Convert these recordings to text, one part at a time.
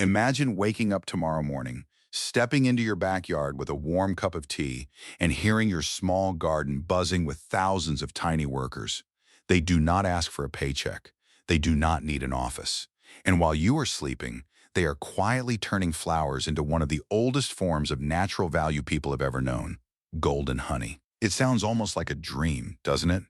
Imagine waking up tomorrow morning, stepping into your backyard with a warm cup of tea, and hearing your small garden buzzing with thousands of tiny workers. They do not ask for a paycheck. They do not need an office. And while you are sleeping, they are quietly turning flowers into one of the oldest forms of natural value people have ever known: golden honey. It sounds almost like a dream, doesn't it?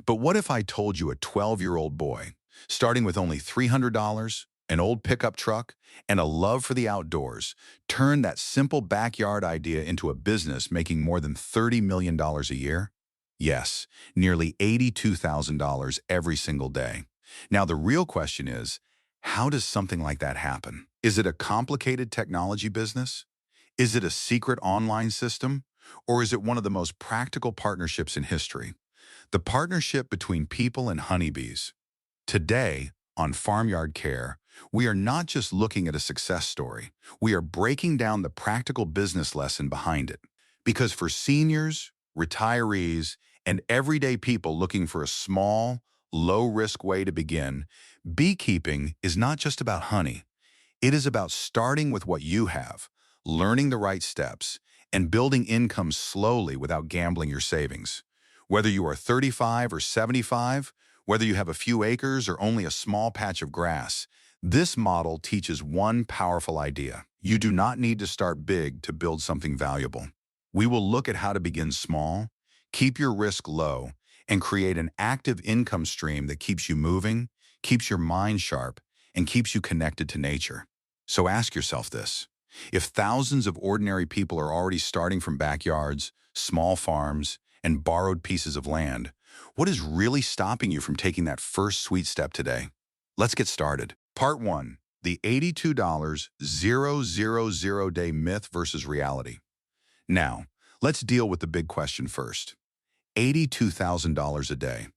But what if I told you a 12-year-old boy, starting with only $300, an old pickup truck, and a love for the outdoors, turned that simple backyard idea into a business making more than $30 million a year? Yes, nearly $82,000 every single day. Now, the real question is, how does something like that happen? Is it a complicated technology business? Is it a secret online system? Or is it one of the most practical partnerships in history? The partnership between people and honeybees. Today, on Farmyard Care, we are not just looking at a success story. We are breaking down the practical business lesson behind it. Because for seniors, retirees, and everyday people looking for a small, low-risk way to begin, beekeeping is not just about honey. It is about starting with what you have, learning the right steps, and building income slowly without gambling your savings. Whether you are 35 or 75, whether you have a few acres or only a small patch of grass, this model teaches one powerful idea. You do not need to start big to build something valuable. We will look at how to begin small, keep your risk low, and create an active income stream that keeps you moving, keeps your mind sharp, and keeps you connected to nature. So ask yourself this: if thousands of ordinary people are already starting from backyards, small farms, and borrowed pieces of land, what is really stopping you from taking that first sweet step today? Let's get started. Part 1. The $82,000 day myth versus reality. Now, let's deal with the big question first. $82,000 a day.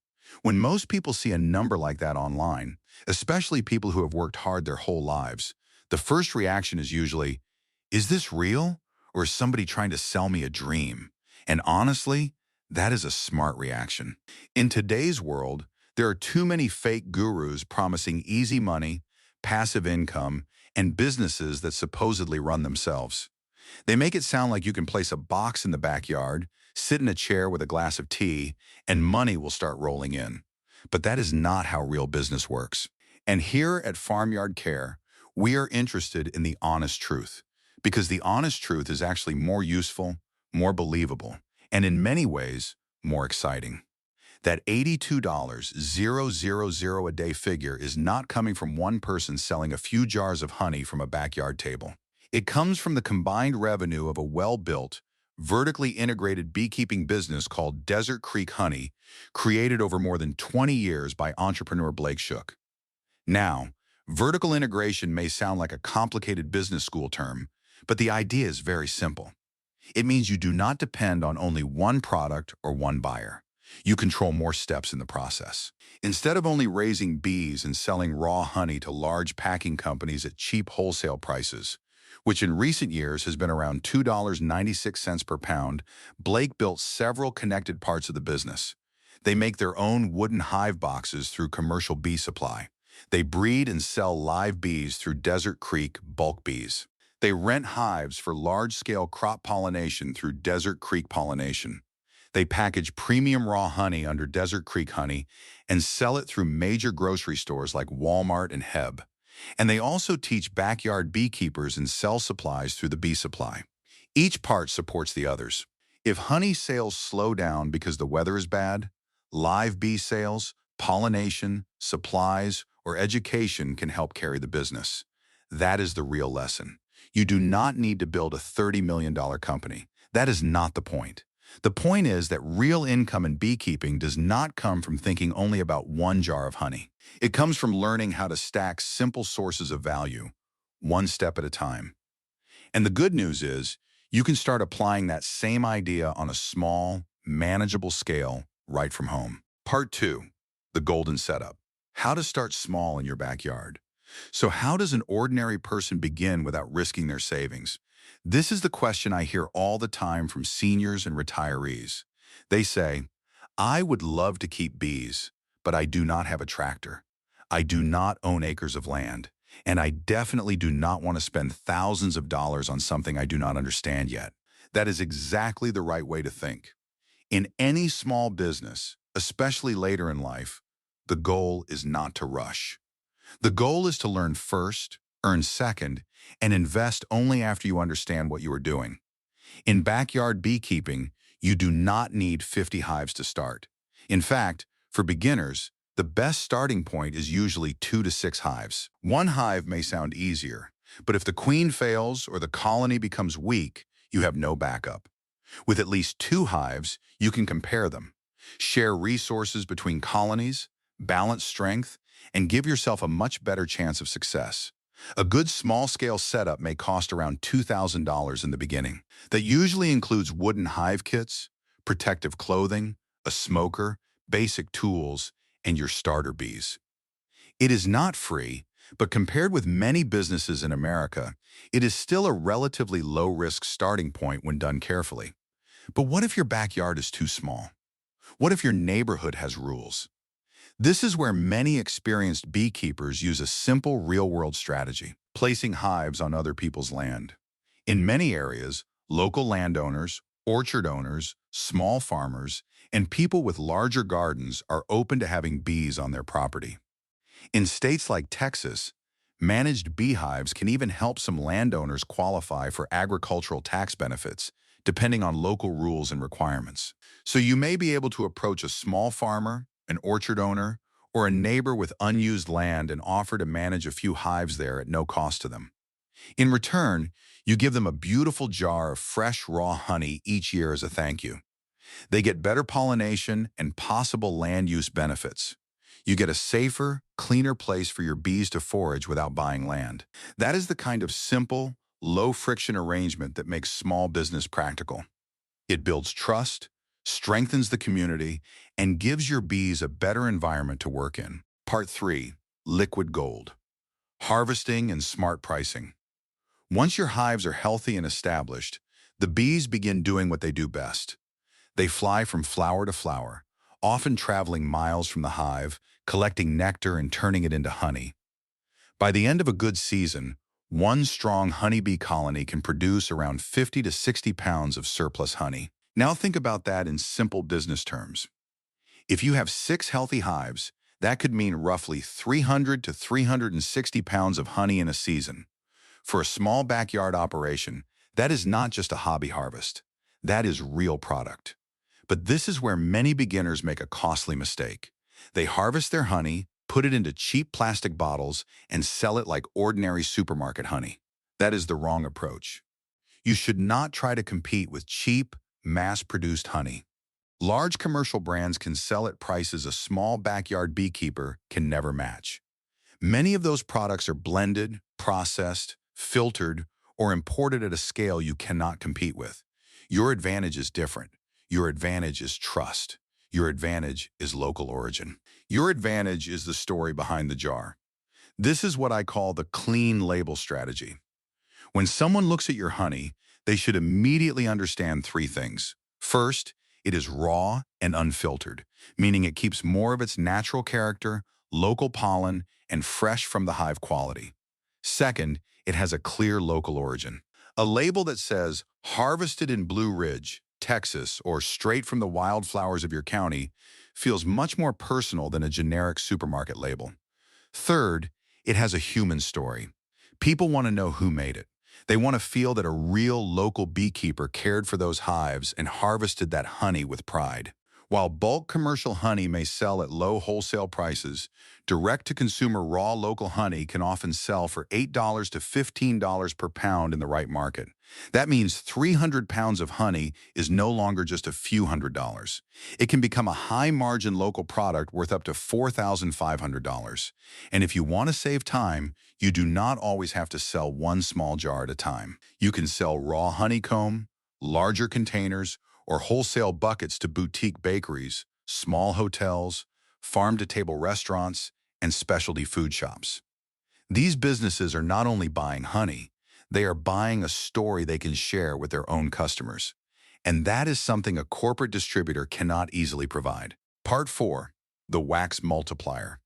When most people see a number like that online, especially people who have worked hard their whole lives, the first reaction is usually, is this real? Or is somebody trying to sell me a dream? And honestly, that is a smart reaction. In today's world, there are too many fake gurus promising easy money, passive income, and businesses that supposedly run themselves. They make it sound like you can place a box in the backyard, sit in a chair with a glass of tea, and money will start rolling in. But that is not how real business works. And here at Farmyard Care, we are interested in the honest truth, because the honest truth is actually more useful, more believable, and in many ways, more exciting. That $82,000 a day figure is not coming from one person selling a few jars of honey from a backyard table. It comes from the combined revenue of a well-built, vertically integrated beekeeping business called Desert Creek Honey, created over more than 20 years by entrepreneur Blake Shook. Now, vertical integration may sound like a complicated business school term, but the idea is very simple. It means you do not depend on only one product or one buyer. You control more steps in the process. Instead of only raising bees and selling raw honey to large packing companies at cheap wholesale prices, which in recent years has been around $2.96 per pound, Blake built several connected parts of the business. They make their own wooden hive boxes through commercial bee supply. They breed and sell live bees through Desert Creek Bulk Bees. They rent hives for large-scale crop pollination through Desert Creek Pollination. They package premium raw honey under Desert Creek Honey and sell it through major grocery stores like Walmart and Heb. And they also teach backyard beekeepers and sell supplies through the bee supply. Each part supports the others. If honey sales slow down because the weather is bad, live bee sales, pollination, supplies, or education can help carry the business. That is the real lesson. You do not need to build a $30 million company. That is not the point. The point is that real income in beekeeping does not come from thinking only about one jar of honey. It comes from learning how to stack simple sources of value, one step at a time. And the good news is, you can start applying that same idea on a small, manageable scale right from home. Part 2, the golden setup. How to start small in your backyard. So how does an ordinary person begin without risking their savings? This is the question I hear all the time from seniors and retirees. They say, I would love to keep bees, but I do not have a tractor. I do not own acres of land, And I definitely do not want to spend thousands of dollars on something I do not understand yet. That is exactly the right way to think. In any small business, especially later in life, the goal is not to rush. The goal is to learn first, earn second, and invest only after you understand what you are doing. In backyard beekeeping, you do not need 50 hives to start. In fact, for beginners, the best starting point is usually 2 to 6 hives. One hive may sound easier, but if the queen fails or the colony becomes weak, you have no backup. With at least 2 hives, you can compare them, share resources between colonies, balance strength, and give yourself a much better chance of success. A good small-scale setup may cost around $2,000 in the beginning. That usually includes wooden hive kits, protective clothing, a smoker, basic tools, and your starter bees. It is not free, but compared with many businesses in America, it is still a relatively low-risk starting point when done carefully. But what if your backyard is too small? What if your neighborhood has rules? This is where many experienced beekeepers use a simple real-world strategy, placing hives on other people's land. In many areas, local landowners, orchard owners, small farmers, and people with larger gardens are open to having bees on their property. In states like Texas, managed beehives can even help some landowners qualify for agricultural tax benefits, depending on local rules and requirements. So you may be able to approach a small farmer, an orchard owner, or a neighbor with unused land and offer to manage a few hives there at no cost to them. In return, you give them a beautiful jar of fresh, raw honey each year as a thank you. They get better pollination and possible land use benefits. You get a safer, cleaner place for your bees to forage without buying land. That is the kind of simple, low-friction arrangement that makes small business practical. It builds trust, strengthens the community, and gives your bees a better environment to work in. Part 3. Liquid Gold. Harvesting and Smart Pricing. Once your hives are healthy and established, the bees begin doing what they do best. They fly from flower to flower, often traveling miles from the hive, collecting nectar and turning it into honey. By the end of a good season, one strong honeybee colony can produce around 50 to 60 pounds of surplus honey. Now think about that in simple business terms. If you have 6 healthy hives, that could mean roughly 300 to 360 pounds of honey in a season. For a small backyard operation, that is not just a hobby harvest. That is real product. But this is where many beginners make a costly mistake. They harvest their honey, put it into cheap plastic bottles, and sell it like ordinary supermarket honey. That is the wrong approach. You should not try to compete with cheap, mass-produced honey. Large commercial brands can sell at prices a small backyard beekeeper can never match. Many of those products are blended, processed, filtered, or imported at a scale you cannot compete with. Your advantage is different. Your advantage is trust. Your advantage is local origin. Your advantage is the story behind the jar. This is what I call the clean label strategy. When someone looks at your honey, they should immediately understand 3 things. First, it is raw and unfiltered, meaning it keeps more of its natural character, local pollen, and fresh from the hive quality. Second, it has a clear local origin. A label that says, harvested in Blue Ridge, Texas, or straight from the wildflowers of your county feels much more personal than a generic supermarket label. Third, it has a human story. People want to know who made it. They want to feel that a real local beekeeper cared for those hives and harvested that honey with pride. While bulk commercial honey may sell at low wholesale prices, direct-to-consumer raw local honey can often sell for $8 to $15 per pound in the right market. That means 300 pounds of honey is no longer just a few $100s. It can become a high-margin local product worth up to $4,500. And if you want to save time, you do not always have to sell one small jar at a time. You can sell raw honeycomb, larger containers, or wholesale buckets to boutique bakeries, small hotels, farm-to-table restaurants, and specialty food shops. These businesses are not only buying honey, they are buying a story they can share with their own customers. And that is something a corporate distributor cannot easily provide. Part 4. The Wax Multiplier.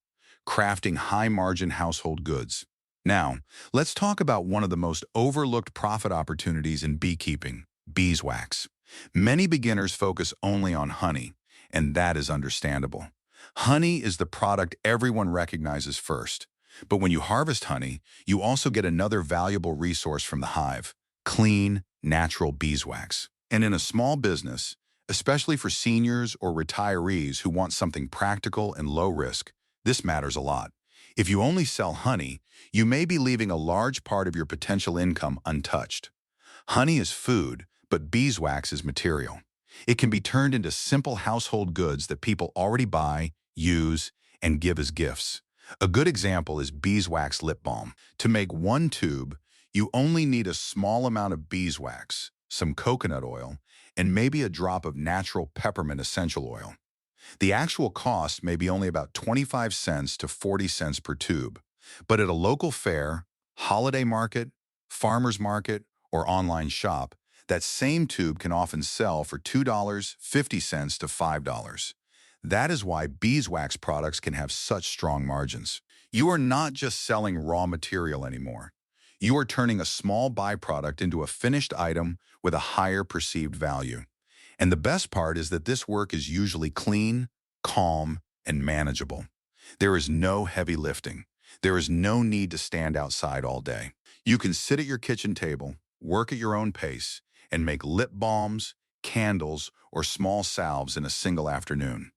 Crafting High-Margin Household Goods. Now, let's talk about one of the most overlooked profit opportunities in beekeeping, beeswax. Many beginners focus only on honey, and that is understandable. Honey is the product everyone recognizes first. But when you harvest honey, you also get another valuable resource from the hive, clean, natural beeswax. And in a small business, especially for seniors or retirees who want something practical and low risk, this matters a lot. If you only sell honey, you may be leaving a large part of your potential income untouched. Honey is food, but beeswax is material. It can be turned into simple household goods that people already buy, use, and give as gifts. A good example is beeswax lip balm. To make one tube, you only need a small amount of beeswax, some coconut oil, and maybe a drop of natural peppermint essential oil. The actual cost may be only about 25 cents to 40 cents per tube, but at a local fair, holiday market, farmer's market, or online shop, that same tube can often sell for $2.50 to $5. That is why beeswax products can have such strong margins. You are not just selling raw material anymore. You are turning a small byproduct into a finished item with a higher perceived value. And the best part is that this work is usually clean, calm, and manageable. There is no heavy lifting. There is no need to stand outside all day. You can sit at your kitchen table, work at your own pace, and make lip balms, candles, or small salves in a single afternoon.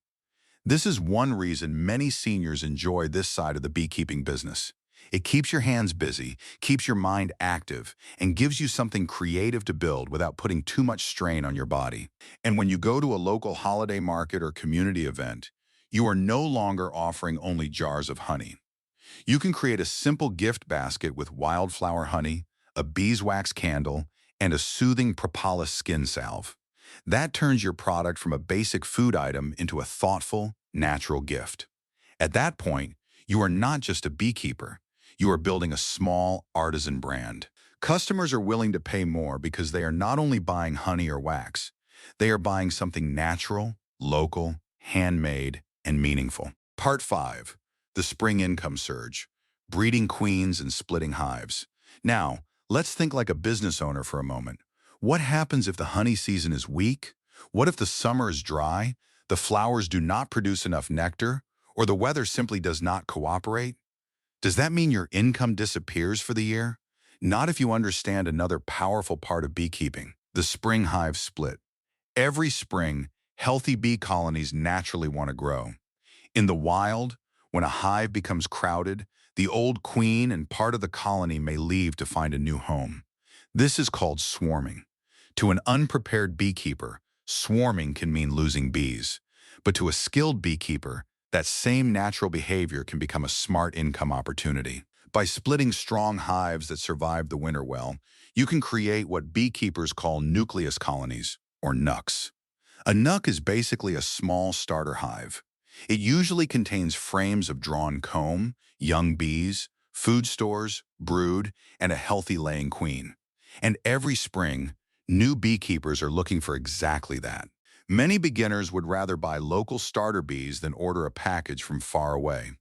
This is one reason many seniors enjoy this side of the beekeeping business. It keeps your hands busy, keeps your mind active, and gives you something creative to build without putting too much strain on your body. And when you go to a local holiday market or community event, you are no longer offering only jars of honey. You can create a simple gift basket with wildflower honey, a beeswax candle, and a soothing propolis skin salve. That turns your product from a basic food item into a thoughtful, natural gift. At that point, you are not just a beekeeper. You are building a small artisan brand. Customers are willing to pay more because they are not only buying honey or wax, they are buying something natural, local, handmade, and meaningful. Part 5. The Spring Income Surge. Breeding queens and splitting hives. Now, let's think like a business owner for a moment. What happens if the honey season is weak? What if the summer is dry, the flowers do not produce enough nectar, or the weather simply does not cooperate? Does that mean your income disappears for the year? Not if you understand another powerful part of beekeeping, the spring hive split. Every spring, healthy bee colonies naturally want to grow. In the wild, when a hive becomes crowded, the old queen and part of the colony may leave to find a new home. This is called swarming. To an unprepared beekeeper, swarming can mean losing bees. But to a skilled beekeeper, that same natural behavior can become a smart income opportunity. By splitting strong hives that survive the winter well, you can create what beekeepers call nucleus colonies, or nucs. A nuc is basically a small starter hive. It usually contains frames of drawn comb, young bees, food stores, brood, and a healthy laying queen. And every spring, new beekeepers are looking for exactly that. Many beginners would rather buy local starter bees than order a package from far away.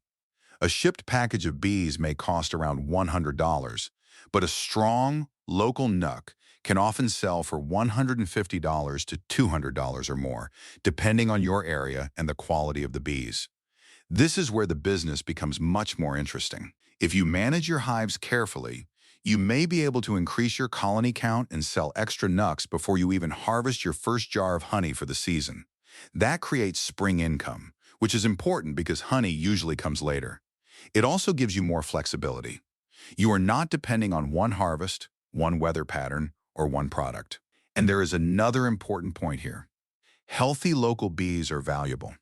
A shipped package of bees may cost around $100, but a strong, local nuc can often sell for $150 to $200 or more, depending on your area and the quality of the bees. This is where the business becomes much more interesting. If you manage your hives carefully, you may be able to increase your colony count and sell extra nucs before you even harvest your first jar of honey for the season. That creates spring income, which is important because honey usually comes later. It also gives you more flexibility. You are not depending on one harvest, one weather pattern, or one product. And there is another important point here. Healthy local bees are valuable.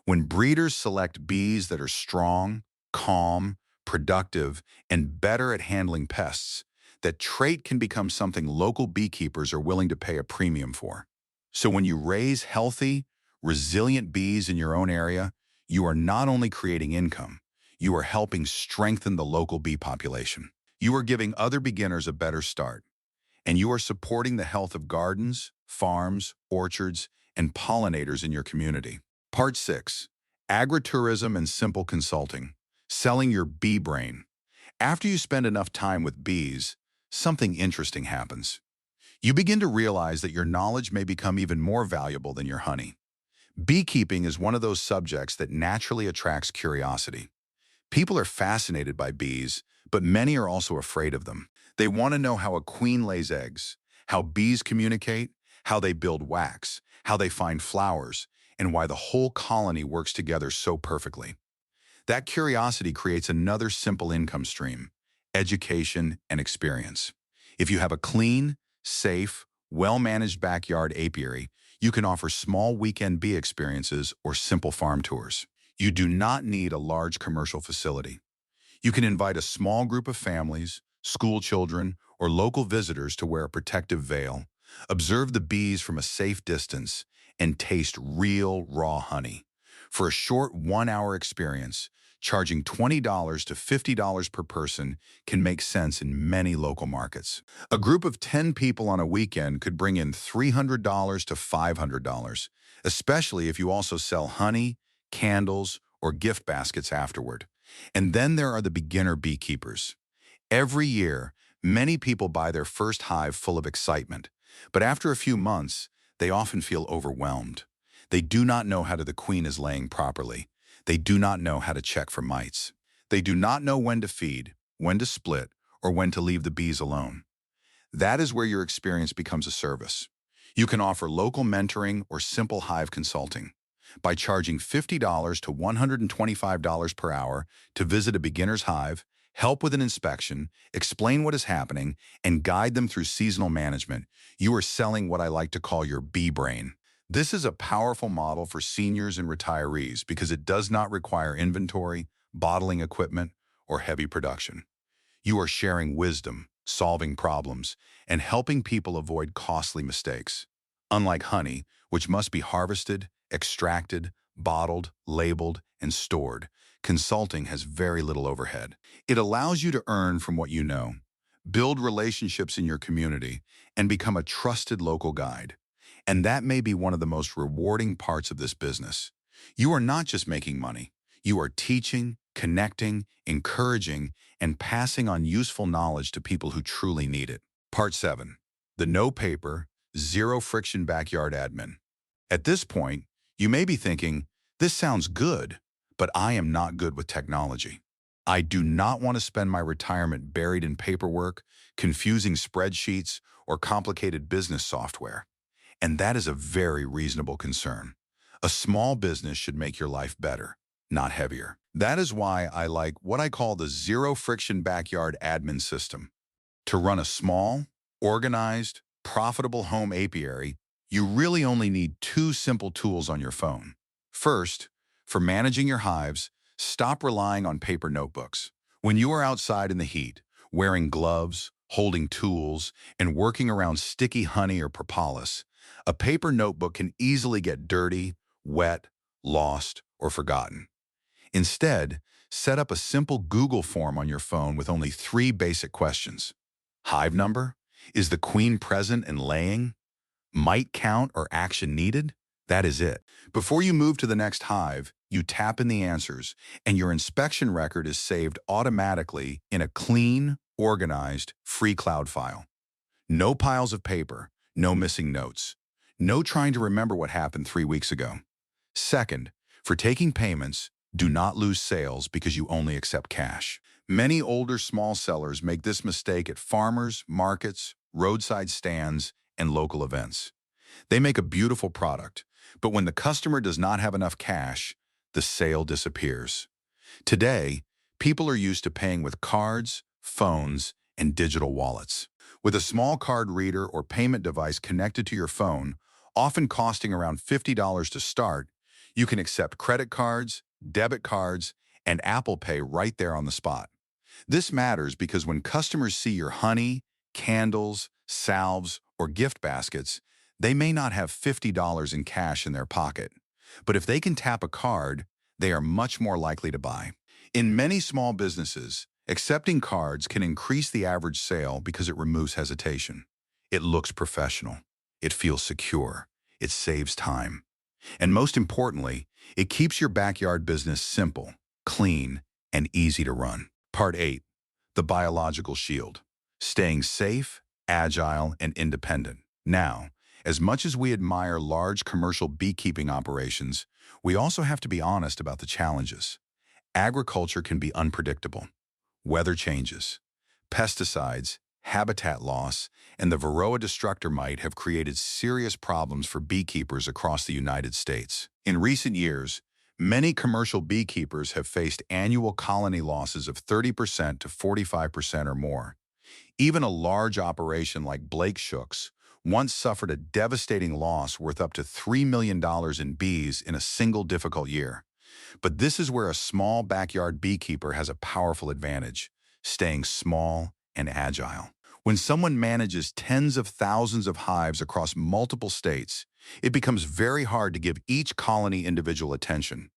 When breeders select bees that are strong, calm, productive, and better at handling pests, that trait can become something local beekeepers are willing to pay a premium for. So when you raise healthy, resilient bees in your own area, you are not only creating income, you are helping strengthen the local bee population. You are giving other beginners a better start, and you are supporting the health of gardens, farms, orchards, and pollinators in your community. Part 6. Agritourism and simple consulting. Selling your bee brain. After you spend enough time with bees, something interesting happens. You begin to realize that your knowledge may become even more valuable than your honey. Beekeeping is one of those subjects that naturally attracts curiosity. People are fascinated by bees, but many are also afraid of them. They want to know how a queen lays eggs, how bees communicate, how they build wax, how they find flowers, and why the whole colony works together so perfectly. That curiosity creates another simple income stream: education and experience. If you have a clean, safe, well-managed backyard apiary, you can offer small weekend bee experiences or simple farm tours. You do not need a large commercial facility. You can invite a small group of families, school children, or local visitors to wear a protective veil, observe the bees from a safe distance, and taste real raw honey. For a short 1-hour experience, charging $20 to $50 per person can make sense in many local markets. A group of 10 people on a weekend could bring in $300 to $500, especially if you also sell honey, candles, or gift baskets afterward. And then there are the beginner beekeepers. Every year, many people buy their first hive full of excitement, but after a few months, they often feel overwhelmed. They do not know how the queen is laying properly. They do not know how to check for mites. They do not know when to feed, when to split, or when to leave the bees alone. That is where your experience becomes a service. You can offer local mentoring or simple hive consulting. By charging $50 to $125 per hour to visit a beginner's hive, help with an inspection, explain what is happening, and guide them through seasonal management, you are selling what I like to call your bee brain. This is a powerful model for seniors and retirees because it does not require inventory, bottling equipment, or heavy production. You are sharing wisdom, solving problems, and helping people avoid costly mistakes. Unlike honey, which must be harvested, extracted, bottled, labeled, and stored, consulting has very little overhead. It allows you to earn from what you know, build relationships in your community, and become a trusted local guide. And that may be one of the most rewarding parts of this business. You are not just making money. You are teaching, connecting, encouraging, and passing on useful knowledge to people who truly need it. Part 7. The no paper, zero friction backyard admin. At this point, you may be thinking, this sounds good, but I am not good with technology. I do not want to spend my retirement buried in paperwork, confusing spreadsheets, or complicated business software. And that is a very reasonable concern. A small business should make your life better, not heavier. That is why I like what I call the zero friction backyard admin system. To run a small, organized, profitable home apiary, you really only need 2 simple tools on your phone. First, for managing your hives, stop relying on paper notebooks. When you are outside in the heat, wearing gloves, holding tools, and working around sticky honey or propolis, a paper notebook can easily get dirty, wet, lost, or forgotten. Instead, set up a simple Google form on your phone with only 3 basic questions. Hive number? Is the queen present and laying? Mite count or action needed? That is it. Before you move to the next hive, you tap in the answers, and your inspection record is saved automatically in a clean, organized, free cloud file. No piles of paper, no missing notes, no trying to remember what happened 3 weeks ago. Second, for taking payments, do not lose sales because you only accept cash. Many older small sellers make this mistake at farmers, markets, roadside stands, and local events. They make a beautiful product, but when the customer does not have enough cash, the sale disappears. Today, people are used to paying with cards, phones, and digital wallets. With a small card reader or payment device connected to your phone, often costing around $50 to start, you can accept credit cards, debit cards, and Apple Pay right there on the spot. This matters because when customers see your honey, candles, salves, or gift baskets, they may not have $50 in cash in their pocket. But if they can tap a card, they are much more likely to buy. In many small businesses, accepting cards can increase the average sale because it removes hesitation. It looks professional. It feels secure. It saves time. And most importantly, it keeps your backyard business simple, clean, and easy to run. Part 8. The biological shield. Staying safe, agile, and independent. Now, as much as we admire large commercial beekeeping operations, we also have to be honest about the challenges. Agriculture can be unpredictable. Weather changes. Pesticides, habitat loss, and the Varroa destructor mite have created serious problems for beekeepers across the United States. In recent years, many commercial beekeepers have faced annual colony losses of 30% to 45% or more. Even a large operation like Blake Shook's once suffered a devastating loss worth up to $3 million in bees in a single difficult year. But this is where a small backyard beekeeper has a powerful advantage, staying small and agile. When someone manages tens of thousands of hives across multiple states, it becomes very hard to give each colony individual attention.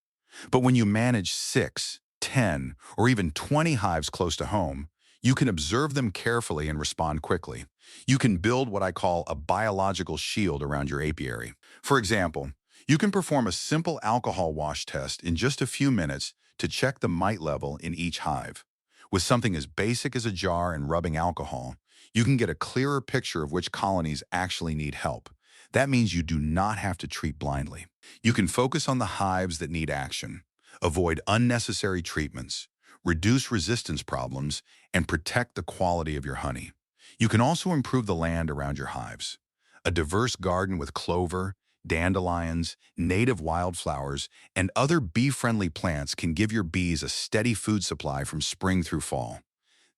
But when you manage 6, 10, or even 20 hives close to home, you can observe them carefully and respond quickly. You can build what I call a biological shield around your apiary. For example, you can perform a simple alcohol wash test in just a few minutes to check the mite level in each hive. With something as basic as a jar and rubbing alcohol, you can get a clearer picture of which colonies actually need help. That means you do not have to treat blindly. You can focus on the hives that need action, avoid unnecessary treatments, reduce resistance problems, and protect the quality of your honey. You can also improve the land around your hives. A diverse garden with clover, dandelions, native wildflowers, and other bee-friendly plants can give your bees a steady food supply from spring through fall.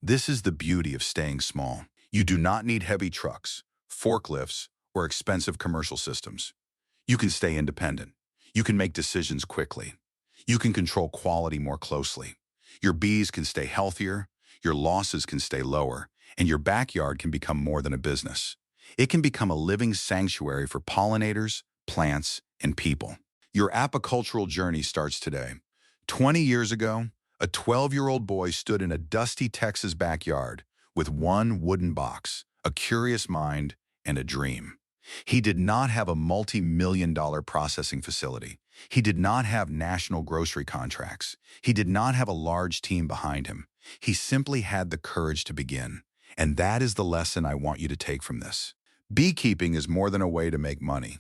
This is the beauty of staying small. You do not need heavy trucks, forklifts, or expensive commercial systems. You can stay independent. You can make decisions quickly. You can control quality more closely. Your bees can stay healthier, your losses can stay lower, and your backyard can become more than a business. It can become a living sanctuary for pollinators, plants, and people. Your apicultural journey starts today. 20 years ago, a 12-year-old boy stood in a dusty Texas backyard with one wooden box, a curious mind, and a dream. He did not have a multi-million-dollar processing facility. He did not have national grocery contracts. He did not have a large team behind him. He simply had the courage to begin. And that is the lesson I want you to take from this. Beekeeping is more than a way to make money.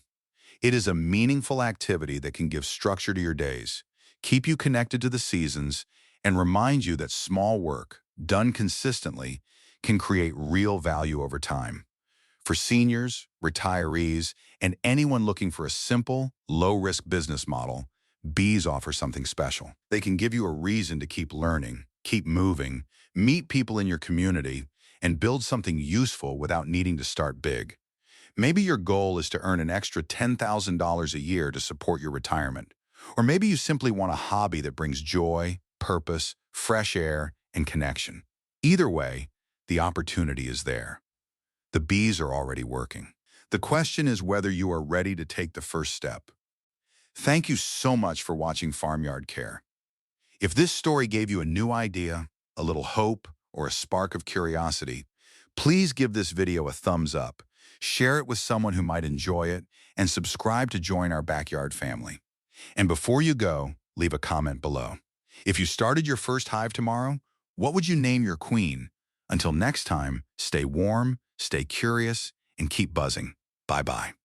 It is a meaningful activity that can give structure to your days, keep you connected to the seasons, and remind you that small work, done consistently, can create real value over time. For seniors, retirees, and anyone looking for a simple, low-risk business model, bees offer something special. They can give you a reason to keep learning, keep moving, meet people in your community, and build something useful without needing to start big. Maybe your goal is to earn an extra $10,000 a year to support your retirement. Or maybe you simply want a hobby that brings joy, purpose, fresh air, and connection. Either way, the opportunity is there. The bees are already working. The question is whether you are ready to take the first step. Thank you so much for watching Farmyard Care. If this story gave you a new idea, a little hope, or a spark of curiosity, please give this video a thumbs up, share it with someone who might enjoy it, and subscribe to join our backyard family. And before you go, leave a comment below. If you started your first hive tomorrow, what would you name your queen? Until next time, stay warm, stay curious, and keep buzzing. Bye-bye.